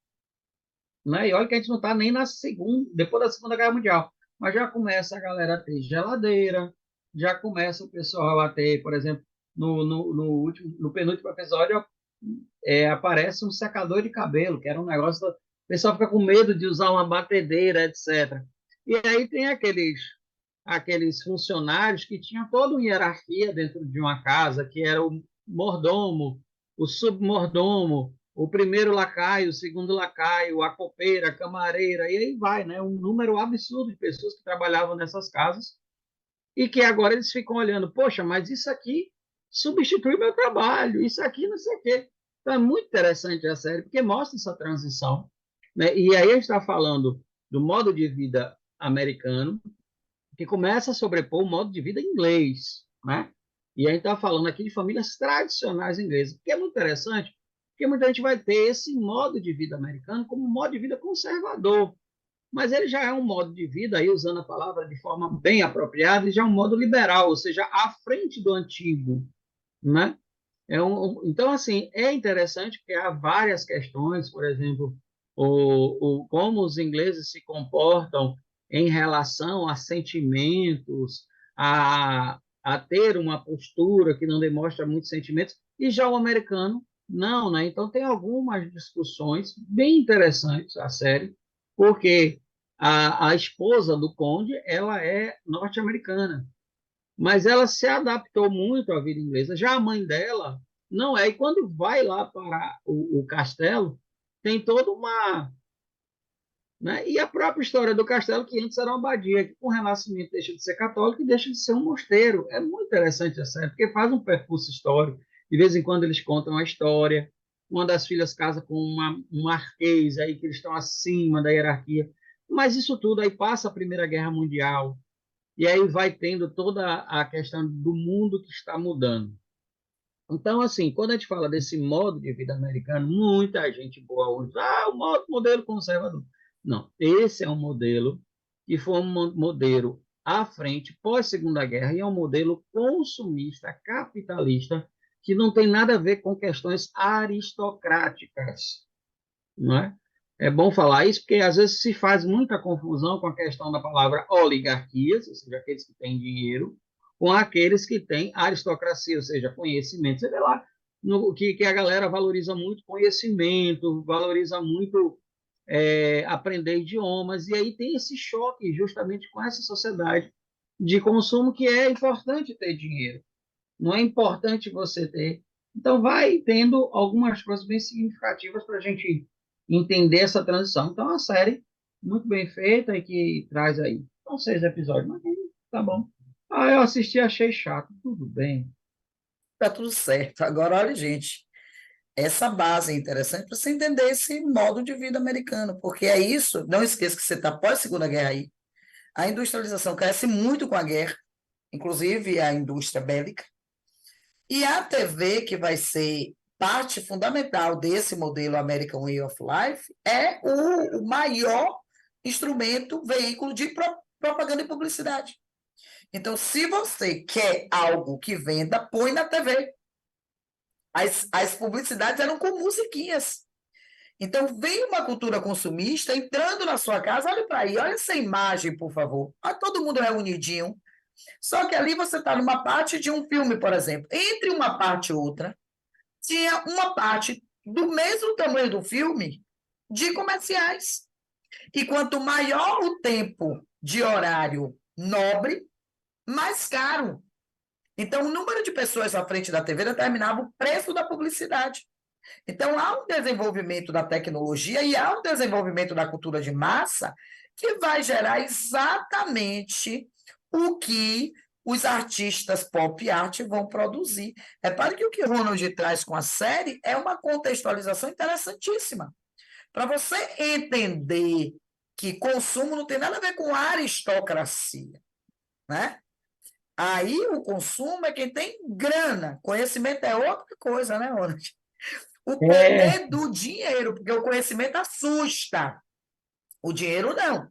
né? E olha que a gente não está nem na segunda, depois da Segunda Guerra Mundial, mas já começa a galera a ter geladeira, já começa o pessoal a ter, por exemplo, no penúltimo episódio, aparece um secador de cabelo, que era um negócio, o pessoal fica com medo de usar uma batedeira, etc. E aí tem aqueles funcionários que tinham toda uma hierarquia dentro de uma casa, que era o mordomo, o submordomo, o primeiro lacaio, o segundo lacaio, a copeira, a camareira, e aí vai, né? Um número absurdo de pessoas que trabalhavam nessas casas e que agora eles ficam olhando, poxa, mas isso aqui substitui meu trabalho, isso aqui não sei o quê. Então é muito interessante a série, porque mostra essa transição, né? E aí a gente está falando do modo de vida americano, que começa a sobrepor o modo de vida inglês, né? E a gente está falando aqui de famílias tradicionais inglesas, que é muito interessante, porque muita gente vai ter esse modo de vida americano como um modo de vida conservador, mas ele já é um modo de vida, aí usando a palavra de forma bem apropriada, ele já é um modo liberal, ou seja, à frente do antigo, né? Então, assim, é interessante porque há várias questões, por exemplo, como os ingleses se comportam em relação a sentimentos, a ter uma postura que não demonstra muitos sentimentos, e já o americano, não, né? Então, tem algumas discussões bem interessantes, a série, porque a esposa do conde, ela é norte-americana, mas ela se adaptou muito à vida inglesa. Já a mãe dela não é. E quando vai lá para o castelo, tem toda uma. Né? E a própria história do castelo, que antes era uma abadia, que com o Renascimento deixa de ser católico e deixa de ser um mosteiro. É muito interessante essa série, porque faz um percurso histórico. De vez em quando eles contam a história. Uma das filhas casa com um marquês, aí que eles estão acima da hierarquia. Mas isso tudo aí passa a Primeira Guerra Mundial, e aí vai tendo toda a questão do mundo que está mudando. Então, assim, quando a gente fala desse modo de vida americano, muita gente boa usa, o modelo conservador. Não, esse é um modelo que foi um modelo à frente, pós-Segunda Guerra, e é um modelo consumista, capitalista, que não tem nada a ver com questões aristocráticas, não é? É bom falar isso, porque às vezes se faz muita confusão com a questão da palavra oligarquias, ou seja, aqueles que têm dinheiro, com aqueles que têm aristocracia, ou seja, conhecimento. Você vê lá que a galera valoriza muito conhecimento, valoriza muito aprender idiomas, e aí tem esse choque justamente com essa sociedade de consumo que é importante ter dinheiro, não é importante você ter. Então, vai tendo algumas coisas bem significativas para a gente entender essa transição. Então, é uma série muito bem feita e que traz aí. São 6 episódios, mas tá bom. Ah, eu assisti, achei chato. Tudo bem. Tá tudo certo. Agora, olha, gente, essa base é interessante para você entender esse modo de vida americano, porque é isso, não esqueça que você está pós-segunda guerra aí, a industrialização cresce muito com a guerra, inclusive a indústria bélica, e a TV, que vai ser parte fundamental desse modelo American Way of Life, é o maior instrumento, veículo de propaganda e publicidade. Então, se você quer algo que venda, põe na TV. As publicidades eram com musiquinhas. Então, vem uma cultura consumista entrando na sua casa. Olha para aí, olha essa imagem, por favor. Olha todo mundo reunidinho. Só que ali você está numa parte de um filme, por exemplo. Entre uma parte e outra, tinha uma parte do mesmo tamanho do filme de comerciais. E quanto maior o tempo de horário nobre, mais caro. Então, o número de pessoas à frente da TV determinava o preço da publicidade. Então, há um desenvolvimento da tecnologia e há um desenvolvimento da cultura de massa que vai gerar exatamente o que os artistas pop art vão produzir. Repare que o que o Ronald traz com a série é uma contextualização interessantíssima. Para você entender que consumo não tem nada a ver com aristocracia, né? Aí o consumo é quem tem grana, conhecimento é outra coisa, né, Ronald? O É, poder do dinheiro, porque o conhecimento assusta, o dinheiro não.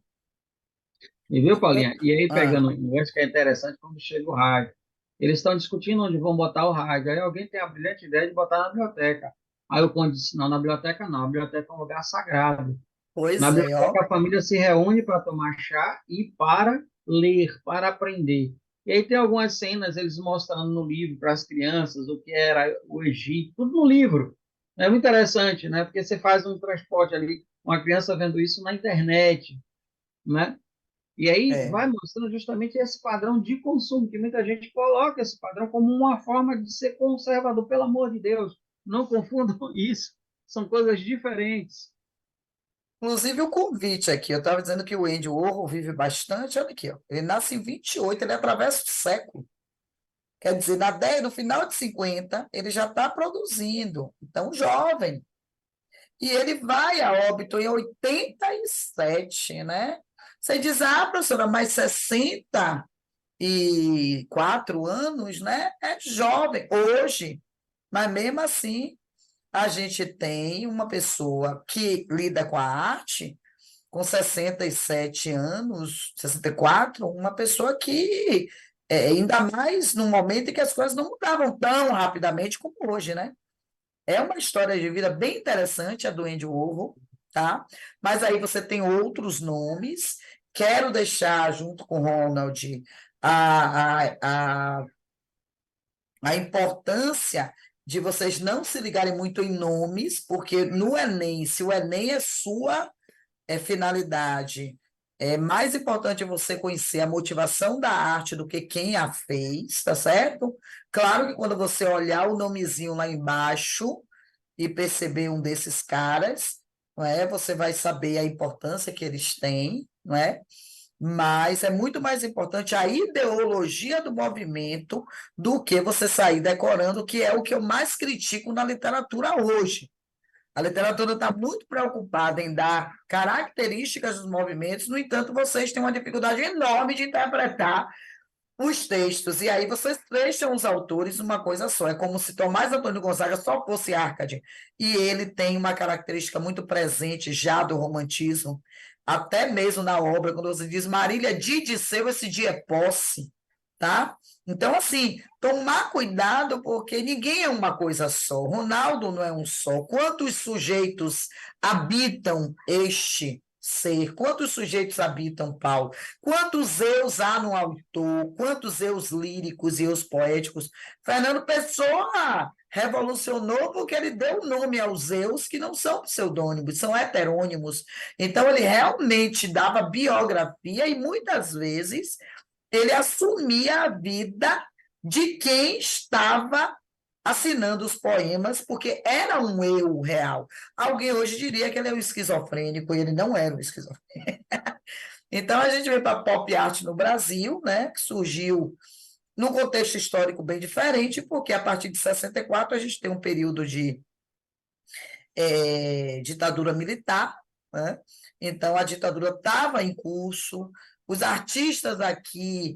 e viu, Então, Paulinha? E aí, ah, pegando um negócio que é interessante, quando chega o rádio. Eles estão discutindo onde vão botar o rádio. Aí alguém tem a brilhante ideia de botar na biblioteca. Aí o conde disse, não, na biblioteca não. A biblioteca é um lugar sagrado. Na pois é, ó. biblioteca, a família se reúne para tomar chá e para ler, para aprender. E aí tem algumas cenas, eles mostrando no livro para as crianças o que era o Egito, tudo no livro. É muito interessante, né? Porque você faz um transporte ali, uma criança vendo isso na internet, né? E aí É. vai mostrando justamente esse padrão de consumo, que muita gente coloca esse padrão como uma forma de ser conservador. Pelo amor de Deus, não confundam isso. São coisas diferentes. Inclusive o convite aqui, eu estava dizendo que o Andy Warhol vive bastante, olha aqui, ó. Ele nasce em 28, ele atravessa o século. Quer dizer, no final de 50, ele já está produzindo, então jovem. E ele vai a óbito em 87, né? Você diz, ah, professora, mas 64 anos, né? É jovem hoje, mas mesmo assim a gente tem uma pessoa que lida com a arte com 67 anos, 64, uma pessoa que ainda mais num momento em que as coisas não mudavam tão rapidamente como hoje, né? É uma história de vida bem interessante, a do Andy Warhol, tá? Mas aí você tem outros nomes. Quero deixar, junto com o Ronald, a, a, a, a importância de vocês não se ligarem muito em nomes, porque no Enem, se o Enem é sua finalidade, é mais importante você conhecer a motivação da arte do que quem a fez, tá certo? Claro que quando você olhar o nomezinho lá embaixo, e perceber um desses caras, não é? Você vai saber a importância que eles têm, não é? Mas é muito mais importante a ideologia do movimento do que você sair decorando, que é o que eu mais critico na literatura hoje. A literatura está muito preocupada em dar características dos movimentos, no entanto, vocês têm uma dificuldade enorme de interpretar os textos, e aí vocês fecham os autores uma coisa só. É como se Tomás Antônio Gonzaga só fosse Arcade. E ele tem uma característica muito presente já do romantismo, até mesmo na obra, quando você diz Marília de Disseu, esse dia é posse, tá? Então, assim, tomar cuidado, porque ninguém é uma coisa só. Ronaldo não é um só. Quantos sujeitos habitam este ser? Quantos sujeitos habitam Paulo? Quantos eus há no autor? Quantos eus líricos e eus poéticos? Fernando Pessoa revolucionou porque ele deu nome aos eus que não são pseudônimos, são heterônimos. Então, ele realmente dava biografia e muitas vezes ele assumia a vida de quem estava assinando os poemas, porque era um eu real. Alguém hoje diria que ele é um esquizofrênico, e ele não era um esquizofrênico. Então, a gente vem para a pop art no Brasil, né, que surgiu num contexto histórico bem diferente, porque a partir de 64 a gente tem um período de ditadura militar, né? Então a ditadura estava em curso, os artistas aqui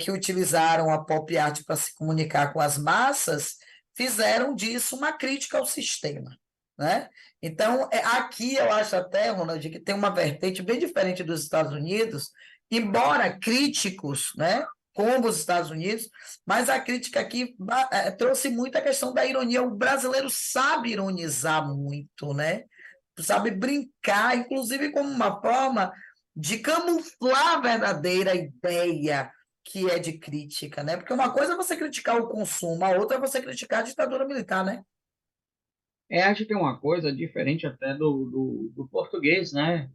que utilizaram a pop art para se comunicar com as massas fizeram disso uma crítica ao sistema, né? Então, aqui eu acho até, Ronald, que tem uma vertente bem diferente dos Estados Unidos, embora críticos, né, como os Estados Unidos, mas a crítica aqui trouxe muito a questão da ironia. O brasileiro sabe ironizar muito, né? Sabe brincar, inclusive como uma forma de camuflar a verdadeira ideia que é de crítica, né? Porque uma coisa é você criticar o consumo, a outra é você criticar a ditadura militar, né? Acho que é uma coisa diferente até do português, né?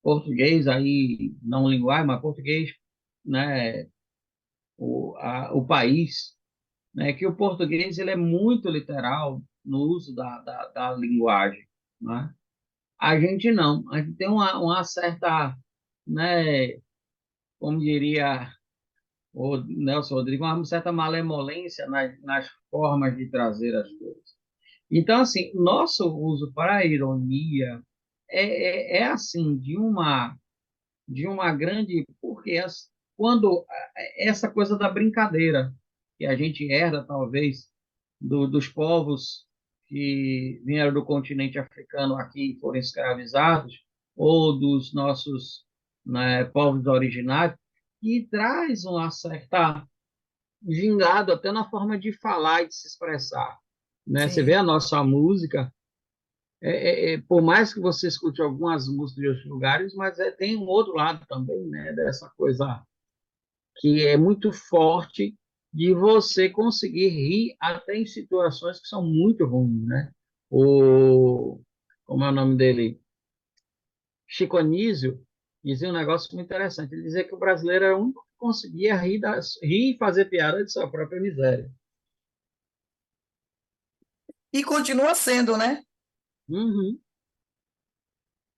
Português aí, não linguagem, mas português, né? O país. né? Que o português ele é muito literal no uso da linguagem, né? A gente não, a gente tem uma certa, né, como diria o Nelson Rodrigues, uma certa malemolência nas formas de trazer as coisas. Então, assim, nosso uso para a ironia é assim, de uma grande. Porque quando essa coisa da brincadeira, que a gente herda, talvez, dos povos que vieram do continente africano aqui e foram escravizados, ou dos nossos, né, povos originários, que traz uma certa gingado até na forma de falar e de se expressar. Né? Você vê Sim. a nossa música, por mais que você escute algumas músicas de outros lugares, mas tem um outro lado também, né, dessa coisa que é muito forte de você conseguir rir até em situações que são muito ruins, né? O, como é o nome dele? Chico Anísio dizia um negócio muito interessante. Ele dizia que o brasileiro era o único que conseguia rir e fazer piada de sua própria miséria. E continua sendo, né? Uhum.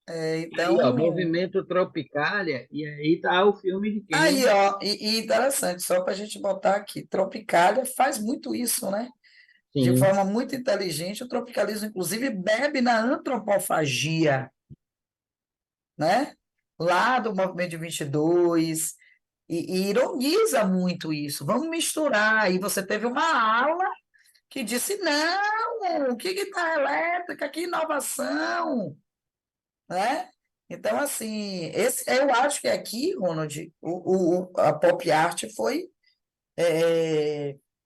Aí, ó, Então, Movimento Tropicália, e aí tá o filme de aí, quem? ó, e interessante, só para a gente botar aqui, Tropicália faz muito isso, né? De Sim. forma muito inteligente, o tropicalismo, inclusive, bebe na antropofagia, né? Lá do movimento de 22, e ironiza muito isso. Vamos misturar. E você teve uma aula que disse: não, o que está elétrica, que inovação, né? Então, assim, eu acho que aqui, Ronald, a pop art foi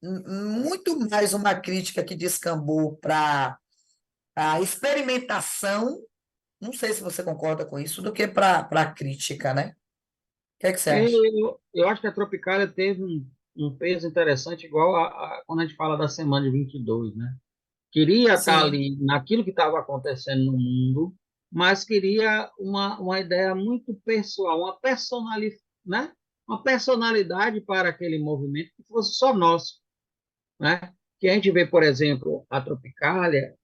muito mais uma crítica que descambou para a experimentação, não sei se você concorda com isso, do que para a crítica, né? O que é que você acha? Eu acho que a Tropicália teve um peso interessante, igual quando a gente fala da semana de 22, né? Queria estar Sim, ali naquilo que estava acontecendo no mundo, mas queria uma ideia muito pessoal, né? Uma personalidade para aquele movimento que fosse só nosso, né? Que a gente vê, por exemplo, a Tropicália,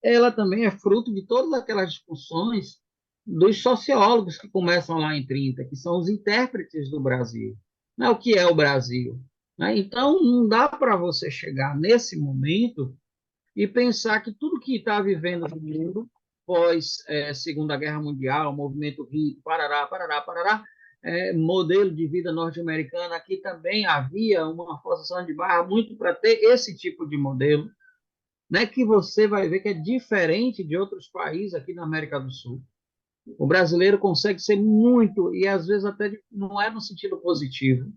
ela também é fruto de todas aquelas discussões dos sociólogos que começam lá em 30, que são os intérpretes do Brasil. Né? O que é o Brasil? Né? Então, não dá para você chegar nesse momento e pensar que tudo que está vivendo no mundo, pós Segunda Guerra Mundial, movimento hippie, parará, parará, parará, modelo de vida norte-americana, aqui também havia uma forçação de barra muito para ter esse tipo de modelo, né, que você vai ver que é diferente de outros países aqui na América do Sul. O brasileiro consegue ser muito, e às vezes até não é no sentido positivo,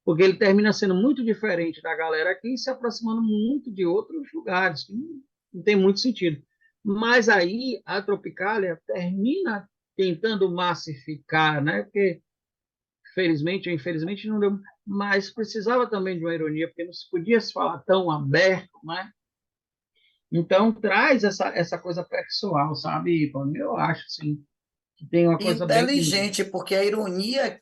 porque ele termina sendo muito diferente da galera aqui e se aproximando muito de outros lugares, que não tem muito sentido. Mas aí a Tropicália termina tentando massificar, né? Porque felizmente ou infelizmente não deu, mas precisava também de uma ironia, porque não se podia se falar tão aberto, né? Então traz essa coisa pessoal, sabe, Paulo? Eu acho assim, que tem uma coisa bem. inteligente, porque a ironia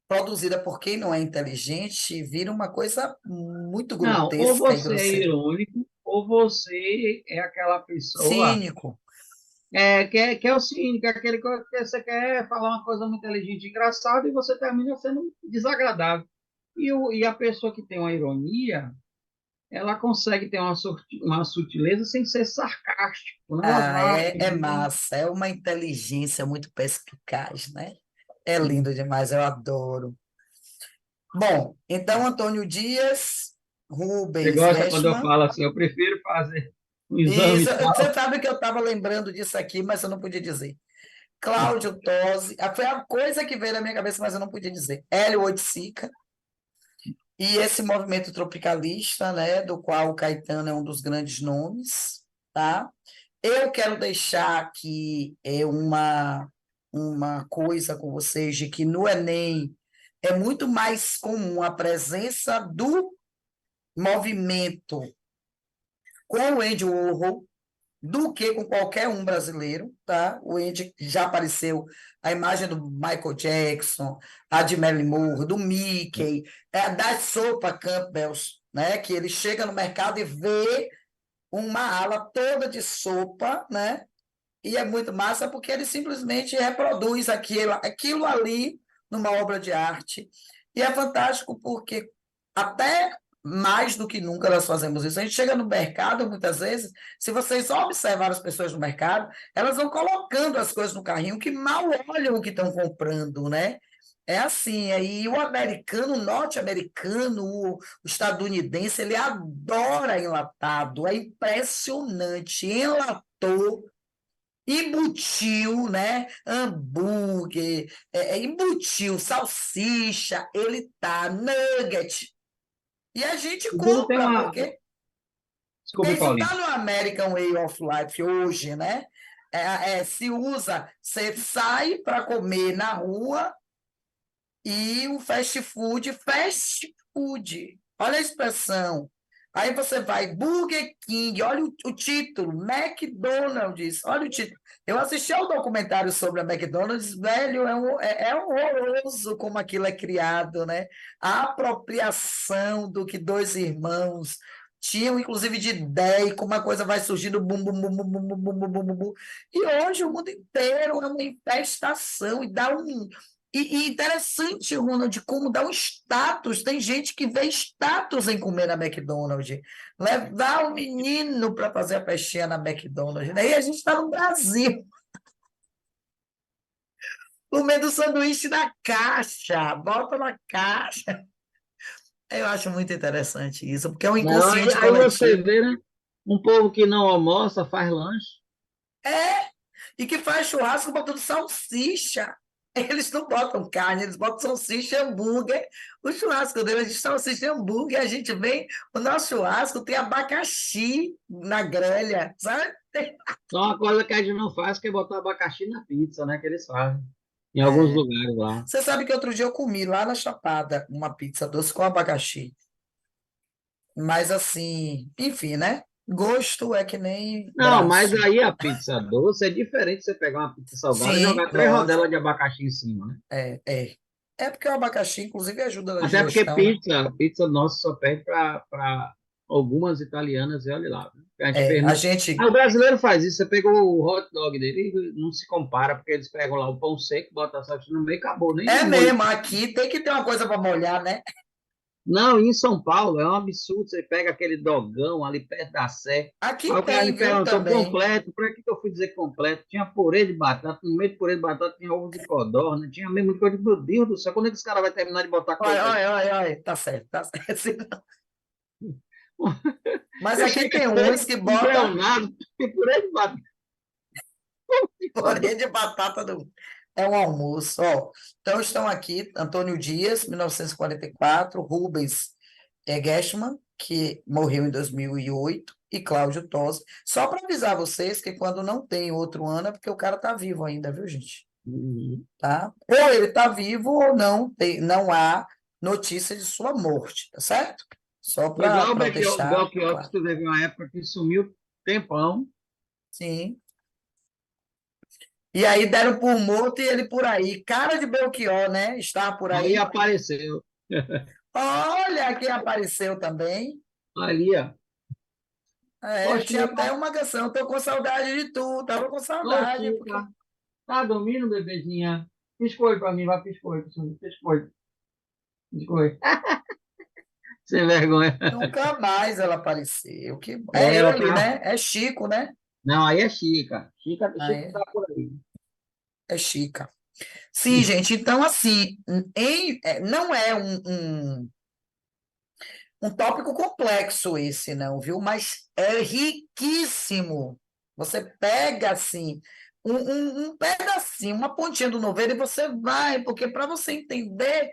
produzida por quem não é inteligente vira uma coisa muito Não, ou grotesca e você é grosseira. irônico, ou você é aquela pessoa Cínico. que é o cínico, aquele que você quer falar uma coisa muito inteligente e engraçada e você termina sendo desagradável. E a pessoa que tem uma ironia, ela consegue ter uma sutileza sem ser sarcástico, né? Ela Ah, vai. é massa, é uma inteligência muito perspicaz, né? É lindo demais, eu adoro. Bom, então Antônio Dias, Você Rubens gosta quando eu Rechman. falo assim, eu prefiro fazer um exame Isso, e você tal. sabe que eu estava lembrando disso aqui, mas eu não podia dizer. Cláudio Tosi, foi a coisa que veio na minha cabeça, mas eu não podia dizer. Hélio Oiticica, e esse movimento tropicalista, né, do qual o Caetano é um dos grandes nomes, tá? Eu quero deixar aqui uma coisa com vocês de que no Enem é muito mais comum a presença do movimento com o Andy Warhol, do que com qualquer um brasileiro, tá? O Andy já apareceu a imagem do Michael Jackson, a de Marilyn Monroe, do Mickey, da sopa Campbell's, né? Que ele chega no mercado e vê uma ala toda de sopa, né? E é muito massa porque ele simplesmente reproduz aquilo ali numa obra de arte. E é fantástico porque até mais do que nunca nós fazemos isso. A gente chega no mercado, muitas vezes, se vocês observarem as pessoas no mercado, elas vão colocando as coisas no carrinho que mal olham o que estão comprando, né? É assim, aí o americano, o norte-americano, o estadunidense, ele adora enlatado, é impressionante, enlatou, embutiu, né? Hambúrguer, embutiu, salsicha, ele tá, nugget. E a gente Inclusive tem compra, uma. porque Desculpe, isso Paulinho. está no American Way of Life hoje, né? Se usa, você sai para comer na rua e o fast food, olha a expressão. Aí você vai, Burger King, olha o título, McDonald's, olha o título. Eu assisti ao documentário sobre a McDonald's, velho, é horroroso como aquilo é criado, né? A apropriação do que dois irmãos tinham, inclusive, de ideia, e como a coisa vai surgindo, bum, bum, bum, bum, bum, bum, bum, bum, bum, bum. E hoje o mundo inteiro é uma infestação e dá um, e interessante, Ronald, como dá um status. Tem gente que vê status em comer na McDonald's. Levar o menino para fazer a festinha na McDonald's, né? E a gente está no Brasil, comendo sanduíche na caixa, bota na caixa. Eu acho muito interessante isso, porque é um Não, aí, inconsciente aí você coletivo. vê, né? Um povo que não almoça faz lanche. É, e que faz churrasco botando salsicha. Eles não botam carne, eles botam salsicha e hambúrguer. O churrasco deles é de salsicha e hambúrguer. A gente vem, o nosso churrasco tem abacaxi na grelha, sabe? Então, uma coisa que a gente não faz que é botar abacaxi na pizza, né? Que eles fazem em alguns lugares lá. Você sabe que outro dia eu comi lá na Chapada uma pizza doce com abacaxi. Mas assim, enfim, né? Gosto é que nem Não, mas braço. aí a pizza doce é diferente de você pegar uma pizza salgada e Sim, jogar três lógico. rodelas de abacaxi em cima, né? É. É porque o abacaxi, inclusive, ajuda na Até porque digestão, né? pizza nossa só perde para algumas italianas e olha lá. Né? A gente fez A muito. Ah, gente. o brasileiro faz isso. Você pegou o hot dog dele e não se compara, porque eles pegam lá o pão seco, botam a salsicha no meio e acabou, nem É o molho. mesmo, aqui tem que ter uma coisa para molhar, né? Não, em São Paulo é um absurdo. Você pega aquele dogão ali perto da Sé. Aí Aqui o cara tem, me viu, perguntou também. completo. Por que eu fui dizer completo? Tinha purê de batata, no meio do purê de batata tinha ovo de codorna, tinha mesmo coisa. Meu Deus do céu, quando é que esse cara vai terminar de botar Olha, coisa aí? olha, olha, olha, tá certo, tá certo. Mas Você aqui chega tem a ser uns que bota embriagado, porque purê de batata de purê codorna. de batata do... É um almoço, ó. Então estão aqui Antônio Dias, 1944, Rubens Gershman, que morreu em 2008, e Cláudio Tosi. Só para avisar vocês que quando não tem outro ano é porque o cara tá vivo ainda, viu, gente? Uhum. Tá? Ou ele está vivo ou não, não há notícia de sua morte, tá certo? Só Igual o para deixar Belchior, que claro. teve uma época que sumiu tempão, Sim. E aí deram por morto e ele por aí. Cara de Belchior, né? Estava por aí aí. apareceu. Olha quem apareceu também. Ali, ó. Eu tinha até uma canção. Tô com saudade de tu. Tava com Ô, saudade, porque Chica, tá dormindo, bebezinha? Biscoito pra mim, vai biscoito, biscoito, biscoito. Sem vergonha. nunca mais ela apareceu. É Ela ele, tá. né? É Chico, né? Não, aí é Chica. Chica Aí tá por aí. é Chica. Sim, gente, então assim, não é um tópico complexo esse, não, viu? Mas é riquíssimo. Você pega assim um pedacinho, uma pontinha do novelo e você vai, porque para você entender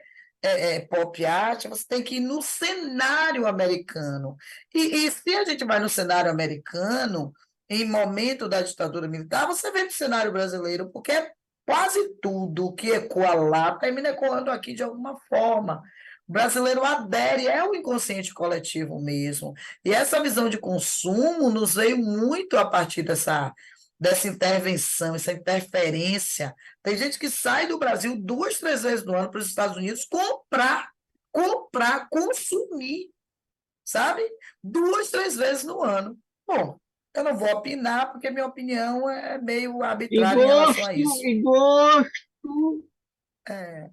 pop art, você tem que ir no cenário americano. E se a gente vai no cenário americano, em momento da ditadura militar, você vê no cenário brasileiro, porque quase tudo que ecoa lá termina ecoando aqui de alguma forma. O brasileiro adere, é o inconsciente coletivo mesmo. E essa visão de consumo nos veio muito a partir dessa intervenção, essa interferência. Tem gente que sai do Brasil 2, 3 vezes no ano para os Estados Unidos comprar, consumir, sabe? 2, 3 vezes no ano. Bom, eu não vou opinar, porque minha opinião é meio E arbitrária em relação a gosto, isso. e gosto. É.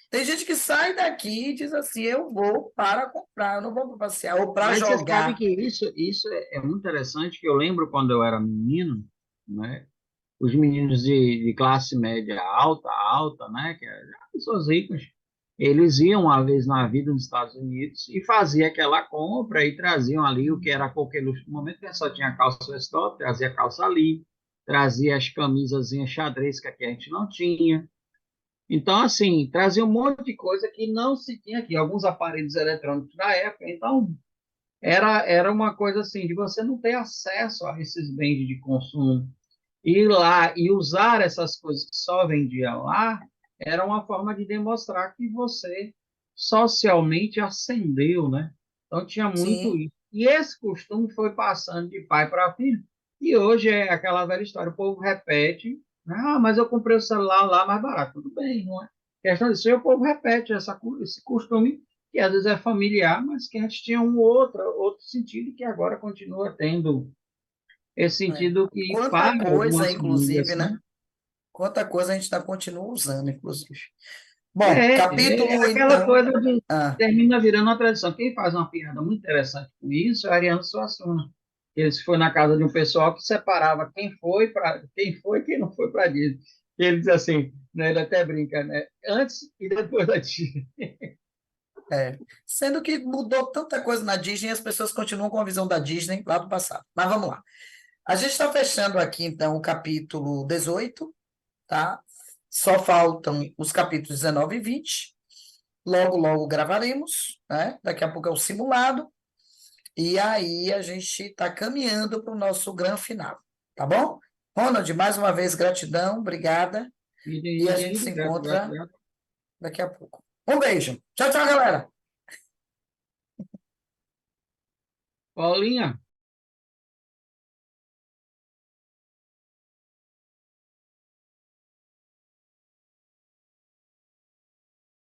Tem gente que sai daqui e diz assim: eu vou para comprar, eu não vou para passear, ou para Mas você sabe jogar. que isso é muito interessante, que eu lembro quando eu era menino, né? Os meninos de classe média alta, né? Que eram pessoas ricas, eles iam uma vez na vida nos Estados Unidos e faziam aquela compra e traziam ali o que era coqueluche. No momento que só tinha calça stop, trazia calça ali, trazia as camisazinhas xadrez que aqui a gente não tinha. Então, assim, trazia um monte de coisa que não se tinha aqui, alguns aparelhos eletrônicos da época. Então, era uma coisa assim, de você não ter acesso a esses bens de consumo. Ir lá e usar essas coisas que só vendia lá era uma forma de demonstrar que você socialmente ascendeu, né? Então tinha muito Sim, isso. E esse costume foi passando de pai para filho. E hoje é aquela velha história, o povo repete, né? Ah, mas eu comprei o celular lá mais barato. Tudo bem, não é? Questão disso, e o povo repete esse costume que às vezes é familiar, mas que antes tinha um outro sentido e que agora continua tendo esse é. sentido que Quanta para coisa, algumas inclusive, famílias, né? né? Quanta coisa a gente continua usando, inclusive. Bom, É capítulo, aquela então. coisa de Ah, termina virando uma tradição. Quem faz uma piada muito interessante com isso é a Ariano Suassuna. Ele foi na casa de um pessoal que separava quem não foi para Disney. Ele diz assim, né, ele até brinca, né? Antes e depois da Disney. é. Sendo que mudou tanta coisa na Disney, as pessoas continuam com a visão da Disney lá do passado. Mas vamos lá. A gente está fechando aqui, então, o capítulo 18, tá? Só faltam os capítulos 19 e 20. Logo, logo gravaremos, né? Daqui a pouco é o simulado. E aí a gente está caminhando para o nosso grande final, tá bom? Ronald, mais uma vez, gratidão, obrigada. E a gente se Gato, gato, encontra gato. daqui a pouco. Um beijo. Tchau, tchau, galera. Paulinha,